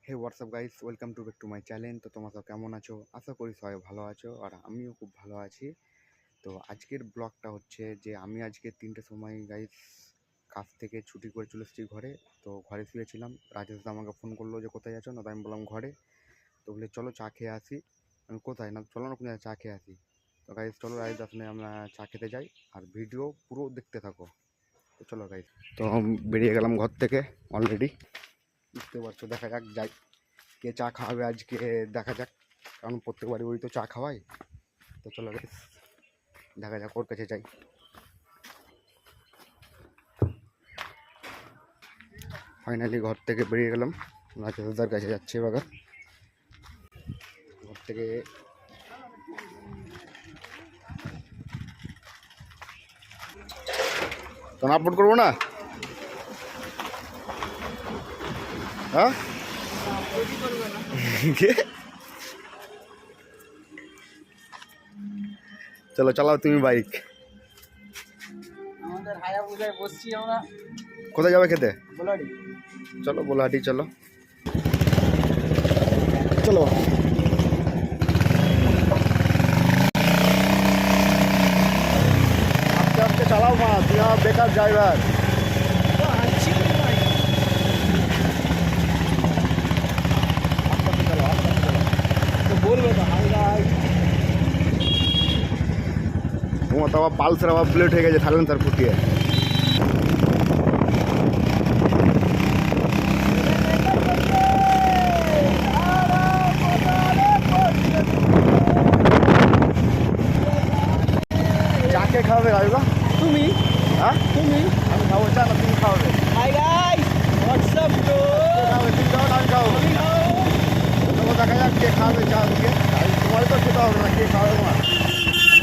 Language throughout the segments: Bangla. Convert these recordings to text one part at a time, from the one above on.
Hey what's up guys, welcome to back to my channel. তো তোমরা সব কেমন আছো? আশা করি সবাই ভালো আছো, আর আমিও খুব ভালো আছি। তো আজকের ব্লগটা হচ্ছে যে আমি আজকে 3টের সময় গাইস কাজ থেকে ছুটি করে চলে এসেছি ঘরে। তো ঘরে শুয়েছিলাম, রাজেশ দা আমাকে ফোন করলো যে কোথায় আছো, না তো আমি বললাম ঘরে। তো বলে চলো চা খেয়ে আসি। আমি কোথায়, না চলো না কোথায় চা খেয়ে আসি। তো গাইস চলো রাজেশ দার সঙ্গে আমরা চা খেতে যাই, আর ভিডিও পুরো দেখতে থাকো। তো চলো গাইস, তো বেরিয়ে গেলাম ঘর থেকে অলরেডি। বুঝতে পারছো, দেখা যাক যাই কে চা খাওয়াবে আজকে, দেখা যাক। কারণ প্রত্যেকবারই ওই তো চা খাওয়াই। তো চলো গাইস দেখা যাক ওর কাছে যাই। ফাইনালি ঘর থেকে বেরিয়ে গেলাম, রাজেশদার কাছে যাচ্ছে এবার। ঘর থেকে তখন আপলোড করবো না, হ্যাঁ চলো চালাও তুমি বাইক। আমাদের হায়াবুজায় বসছি আমরা। কোথায় যাবে খেতে? বোলাডি। চলো বোলাহাটি চলো। চলো আস্তে আস্তে চালাও মা, তুই আমার বেকার ড্রাইভার। বলবে তো হালকাই। তোমার তো আবার পালসার আবার বুলেট হয়ে গেছে, সাইলেন্সার ফুটিয়ে। চাকে খাওয়াবে রাজুদা? তুমি হ্যাঁ তুমি আমি খাবো চা, না তুমি খাওয়াবে? Hi guys, WhatsApp bro. খাওয়াবে তুমি খাও না আমি খাবো? তবু দেখা যাক কে খাওয়াবে চা আজকে। তোমার তো খেতে হবে না, কে খাওয়াবে তোমার?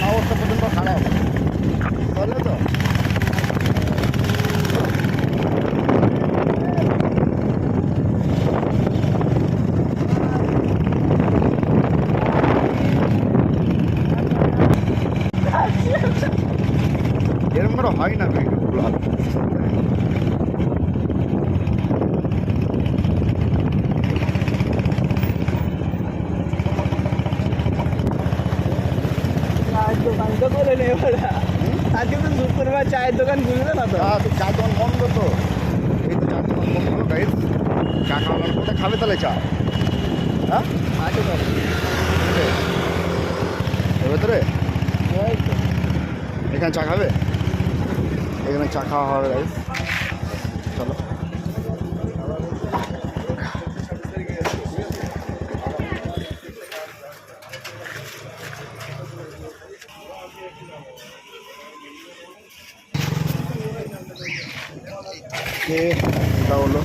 অবস্থা পর্যন্ত খারাপ বুঝলে তো। এরকম করে হয় না ভিডিওগুলো। চায়ের দোকান তো করে নেই ওরা। আজকে তো শুক্রবার চায়ের দোকান খুলবে না তো। চা দোকান বন্ধ তো, এই তো চা দোকান বন্ধ হলো গাইস। চা খাওয়ালাম, কোথায় খাবে তাহলে চা? হ্যাঁ আছে তো। এর ভেতরে এই তো। এখানে চা খাবে? এখানে চা খাওয়া হবে গাইস, চলো। কে এটা হলো?